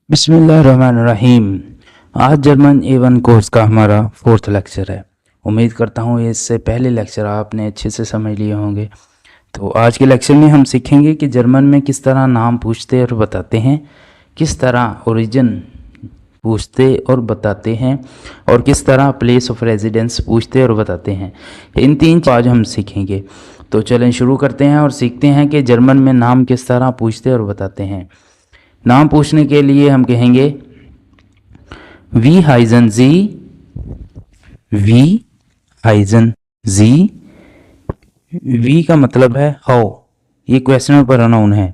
बिस्मिल्लाहिर्रहमानिर्रहीम। आज German A1 course का हमारा 4th लेक्चर है। उम्मीद करता हूँ इससे पहले लेक्चर आपने अच्छे से समझ लिए होंगे। तो आज के लेक्चर में हम सीखेंगे कि जर्मन में किस तरह नाम पूछते और बताते हैं, किस तरह ओरिजिन पूछते और बताते हैं, और किस तरह प्लेस ऑफ रेजिडेंस पूछते और बताते हैं। इन 3 आज हम सीखेंगे। तो चलें शुरू करते हैं और सीखते हैं कि जर्मन में नाम किस तरह पूछते और बताते हैं। नाम पूछने के लिए हम कहेंगे वी हाइजन जी, वी हाइजन जी। वी का मतलब है हाउ, ये क्वेश्चनल प्रोनाउन है।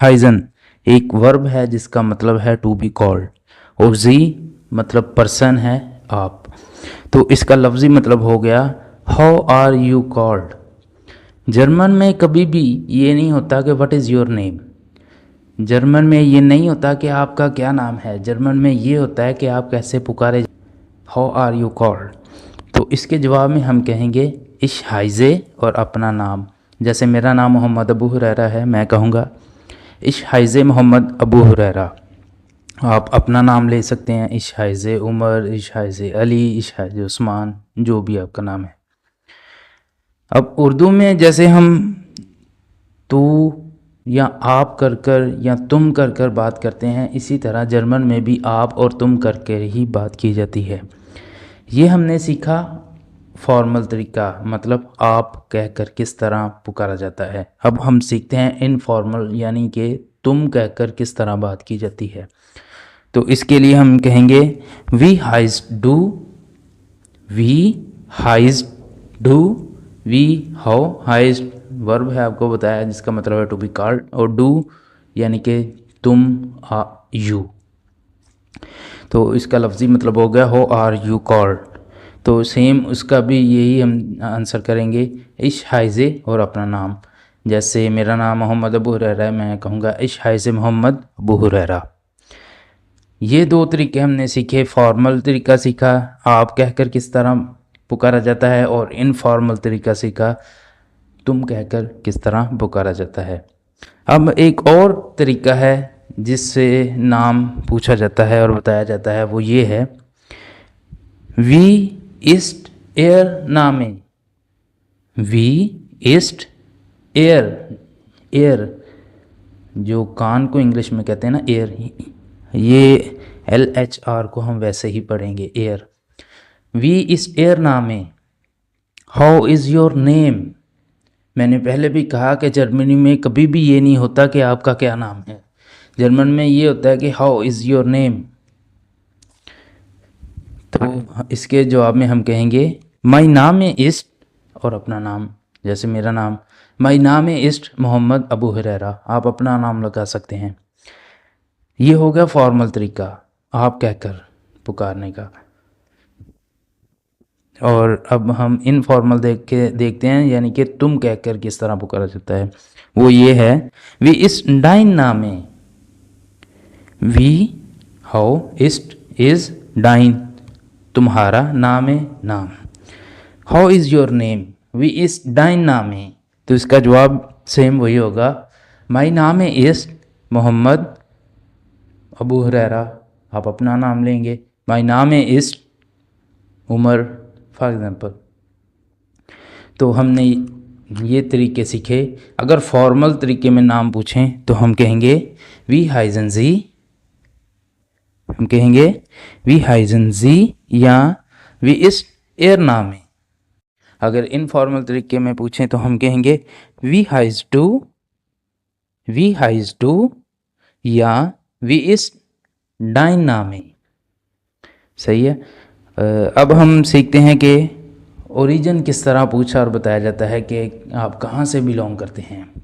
हाइजन एक वर्ब है जिसका मतलब है टू बी कॉल्ड, और जी मतलब पर्सन है, आप। तो इसका लफ्जी मतलब हो गया how are you called. German में कभी भी ये नहीं होता कि what is your name. German में ये नहीं होता कि आपका क्या नाम है। जर्मन में ये होता है कि आप कैसे पुकारे, हाउ आर यू कॉल्ड। तो इसके जवाब में हम कहेंगे इश हाइजे और अपना नाम। जैसे मेरा नाम मोहम्मद अबू हुरैरा है, मैं कहूँगा इश हाइजे मोहम्मद अबू हुरैरा। आप अपना नाम ले सकते हैं, इश हाइजे उमर, इश हाइजे अली, इश हाइजे उस्मान, जो भी आपका नाम है। अब उर्दू में जैसे हम तू या आप कर कर या तुम कर कर बात करते हैं, इसी तरह जर्मन में भी आप और तुम कर कर ही बात की जाती है। ये हमने सीखा फॉर्मल तरीका, मतलब आप कहकर किस तरह पुकारा जाता है। अब हम सीखते हैं इनफॉर्मल, यानी कि तुम कहकर किस तरह बात की जाती है। तो इसके लिए हम कहेंगे वी हाइज डू, वी हाइज डू, वी हाउ। हाइज वर्ब है, आपको बताया, जिसका मतलब है टू बी कॉल्ड, और डू यानी कि तुम, यू। तो इसका लफ्ज़ी मतलब हो गया हाउ आर यू कॉल्ड। तो सेम उसका भी यही हम आंसर करेंगे, इश हाइजे और अपना नाम। जैसे मेरा नाम मोहम्मद अबू हुरैरा है, मैं कहूँगा इश हाइजे मोहम्मद अबू हुरैरा। ये 2 तरीके हमने सीखे। फॉर्मल तरीका सीखा, आप कहकर किस तरह पुकारा जाता है, और इनफॉर्मल तरीका सीखा, तुम कहकर किस तरह पुकारा जाता है। अब एक और तरीका है जिससे नाम पूछा जाता है और बताया जाता है, वो ये है वी इस्ट एयर नामे। वी इस्ट एयर, एयर जो कान को इंग्लिश में कहते हैं ना एयर, ये LHR को हम वैसे ही पढ़ेंगे एयर। वी इस air name, how is your name. मैंने पहले भी कहा कि जर्मनी में कभी भी ये नहीं होता कि आपका क्या नाम है। जर्मन में ये होता है कि हाउ इज़ योर नेम। तो इसके जवाब में हम कहेंगे माई नाम इस्ट और अपना नाम। जैसे मेरा नाम, माई नाम इस्ट मोहम्मद अबू हुरैरा, आप अपना नाम लगा सकते हैं। ये हो गया फॉर्मल तरीका आप कहकर पुकारने का। और अब हम इनफॉर्मल देखते हैं, यानी कि तुम कहकर किस तरह पुकारा जाता है। वो ये है वी इस डाइन नामे। वी हाउ इस्ट इज डाइन, तुम्हारा नाम है, नाम। हाउ इज़ योर नेम, वी इस डाइन नामे। तो इसका जवाब सेम वही होगा, माई नाम है इस मोहम्मद अबू हुरैरा, आप अपना नाम लेंगे। माई नाम है इस उमर, फॉर एग्ज़ाम्पल। तो हमने ये तरीके सीखे। अगर फॉर्मल तरीके में नाम पूछें तो हम कहेंगे वी हाइजन जी, हम कहेंगे वी हाइजन जी या वी इस एयर नाम है। अगर इनफॉर्मल तरीके में पूछें तो हम कहेंगे वी हाइज डू, वी हाइज डू या वी इस डाइन नाम है। सही है। अब हम सीखते हैं कि ओरिजिन किस तरह पूछा और बताया जाता है कि आप कहाँ से बिलोंग करते हैं।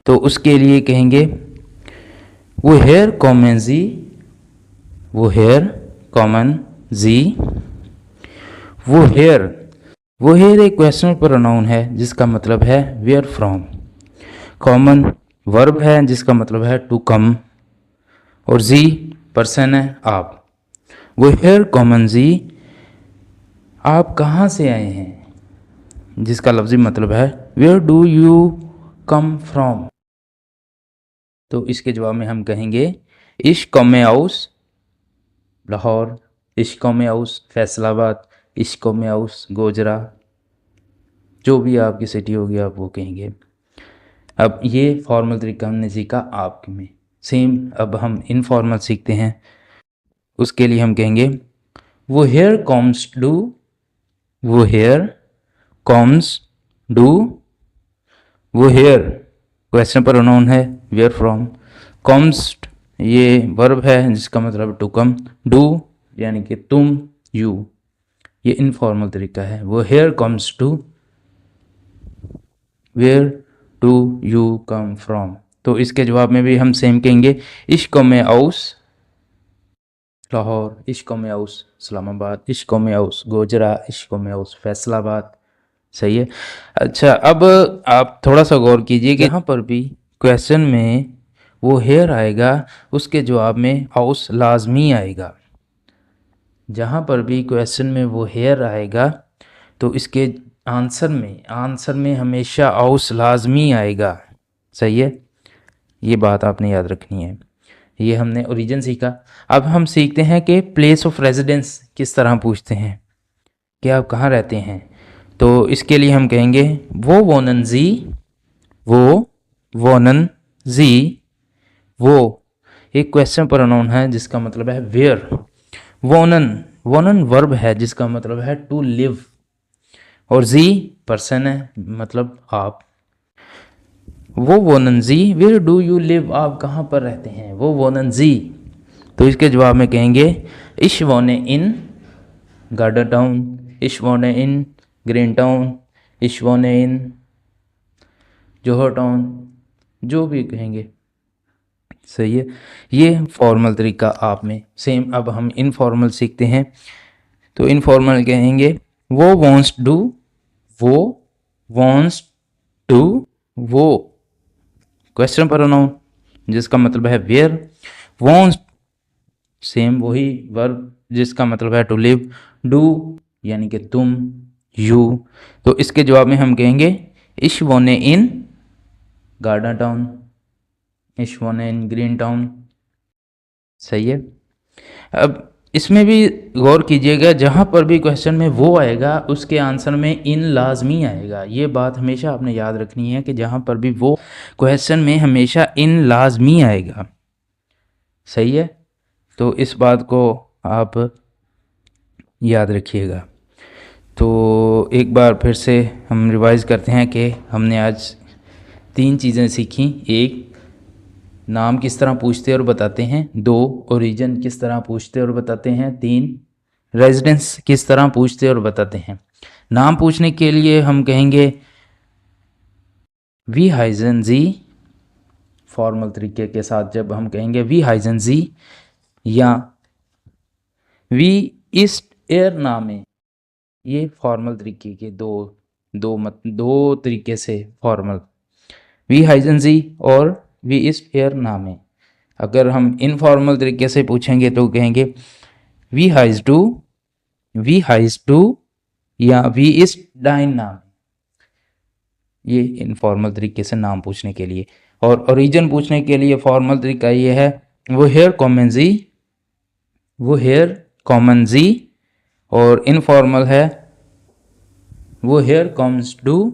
तो उसके लिए कहेंगे वो हेयर कॉमन जी, वो हेयर कॉमन जी। वो हेयर एक क्वेश्चनल प्रोनाउन है जिसका मतलब है वेयर फ्रॉम। कॉमन वर्ब है जिसका मतलब है टू कम, और जी पर्सन है, आप। वो हेयर कॉमन जी, आप कहाँ से आए हैं, जिसका लफ्ज़ी मतलब है where do you come from. तो इसके जवाब में हम कहेंगे इश्क में आउस लाहौर, इश्क में आउस फैसलाबाद, इश्क में आउस गोजरा, जो भी आपकी सिटी होगी आप वो कहेंगे। अब ये फॉर्मल तरीका हमने सीखा आप में। सेम अब हम इनफॉर्मल सीखते हैं। उसके लिए हम कहेंगे वो हेयर कॉम्स डू, वो हेयर कॉम्स डू, वो हेयर क्वेश्चन प्रोनाउन है, वेयर फ्रॉम। कॉम्स ये वर्ब है जिसका मतलब टू कम। डू यानी कि तुम, यू, ये इनफॉर्मल तरीका है। वो हेयर कम्स टू, where do you come from. तो इसके जवाब में भी हम सेम कहेंगे इश्क में आउस लाहौर, इश्क में आउस इस्लामाबाद, इश्क में आउस गोजरा, इश्क में आउस फैसलाबाद। सही है। अच्छा, अब आप थोड़ा सा गौर कीजिए कि यहाँ पर भी क्वेश्चन में वो हेयर आएगा, उसके जवाब में आउस लाजमी आएगा। जहाँ पर भी क्वेश्चन में वो हेयर आएगा तो इसके आंसर में हमेशा आउस लाजमी आएगा। सही है, ये बात आपने याद रखनी है। ये हमने ओरिजिन सीखा। अब हम सीखते हैं कि प्लेस ऑफ रेजिडेंस किस तरह पूछते हैं कि आप कहाँ रहते हैं। तो इसके लिए हम कहेंगे वो वोनन जी, वो वोनन जी, वो एक क्वेश्चन प्रोनाउन है जिसका मतलब है वेयर। वोनन, वोनन वर्ब है जिसका मतलब है टू लिव, और जी पर्सन है मतलब आप। वो वोनन जी, वेयर डू यू लिव, आप कहाँ पर रहते हैं। वो वोनन जी, तो इसके जवाब में कहेंगे इश वोने इन गार्डन टाउन, इश वोने इन ग्रीन टाउन, इश वोने इन जोहर टाउन, जो भी कहेंगे। सही है, ये फॉर्मल तरीका आप में। सेम अब हम इनफॉर्मल सीखते हैं। तो इनफॉर्मल कहेंगे वो वॉन्ट्स डू, वो वॉन्ट्स टू, वो क्वेश्चन प्रोनाउन जिसका मतलब है वेयर। वॉन्ट्स सेम वही वर्ब जिसका मतलब है टू लिव। डू यानी कि तुम, यू। तो इसके जवाब में हम कहेंगे इश वोने इन गार्डन टाउन, इश वोने इन ग्रीन टाउन। सही है। अब इसमें भी गौर कीजिएगा, जहाँ पर भी क्वेश्चन में वो आएगा उसके आंसर में इन लाजमी आएगा। ये बात हमेशा आपने याद रखनी है कि जहाँ पर भी वो क्वेश्चन में हमेशा इन लाजमी आएगा। सही है, तो इस बात को आप याद रखिएगा। तो एक बार फिर से हम रिवाइज़ करते हैं कि हमने आज 3 चीज़ें सीखी। 1, नाम किस तरह पूछते और बताते हैं। 2, ओरिजिन किस तरह पूछते और बताते हैं। 3, रेजिडेंस किस तरह पूछते और बताते हैं। नाम पूछने के लिए हम कहेंगे वी हाइजन जी, फॉर्मल तरीके के साथ जब हम कहेंगे वी हाइजन जी या वी ईस्ट एयर नामे, ये फॉर्मल तरीके के दो तरीके से फॉर्मल, वी हाइजन जी और वी ईस्ट एयर नामे। अगर हम इनफॉर्मल तरीके से पूछेंगे तो कहेंगे वी हाइज टू या वी ईस्ट डाइन नाम। ये इनफॉर्मल तरीके से नाम पूछने के लिए। और ओरिजिन पूछने के लिए फॉर्मल तरीका ये है वो हेयर कॉमन जी, वो हेयर कॉमन जी, और इनफॉर्मल है वो हेयर कॉम्स डू।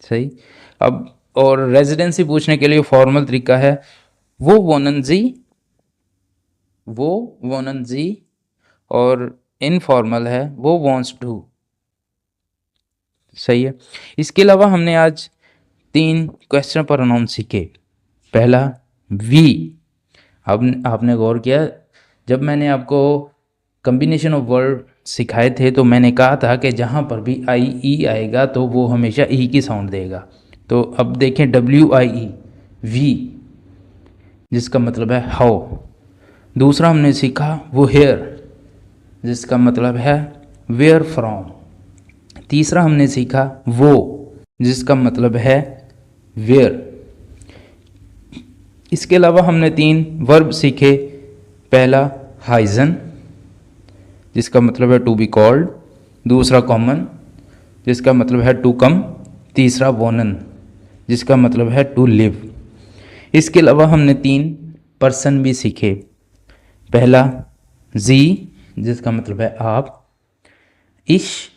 सही। अब और रेजिडेंसी पूछने के लिए फॉर्मल तरीका है वो वोनन जी, वो वोनन जी, और इनफॉर्मल है वो वॉन्ट्स टू। सही है। इसके अलावा हमने आज 3 क्वेश्चन प्रोनाउन सीखे। पहला वी। अब आपने गौर किया, जब मैंने आपको कम्बिनेशन ऑफ वर्ड सिखाए थे तो मैंने कहा था कि जहाँ पर भी आई ई आएगा तो वो हमेशा ई की साउंड देगा। तो अब देखें WIE, वी, जिसका मतलब है हाउ। दूसरा हमने सीखा वो हेयर, जिसका मतलब है वेयर फ्रॉम। तीसरा हमने सीखा वो, जिसका मतलब है वेयर। इसके अलावा हमने 3 वर्ब सीखे। पहला हाइजन, जिसका मतलब है टू बी कॉल्ड। दूसरा कॉमन, जिसका मतलब है टू कम। तीसरा वोनन, जिसका मतलब है टू लिव। इसके अलावा हमने 3 पर्सन भी सीखे। पहला जी जिसका मतलब है आप, इश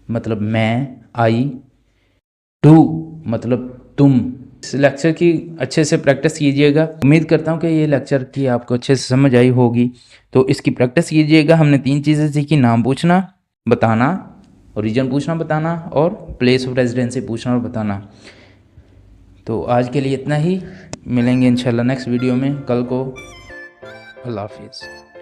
मतलब मैं, आई, टू मतलब तुम। इस लेक्चर की अच्छे से प्रैक्टिस कीजिएगा। उम्मीद करता हूँ कि ये लेक्चर की आपको अच्छे से समझ आई होगी, तो इसकी प्रैक्टिस कीजिएगा। हमने 3 चीज़ें सीखी, नाम पूछना, बताना, ओरिजिन पूछना बताना, और प्लेस ऑफ रेजिडेंसी पूछना और बताना। तो आज के लिए इतना ही, मिलेंगे इंशाल्लाह नेक्स्ट वीडियो में कल को। अल्लाह हाफिज़।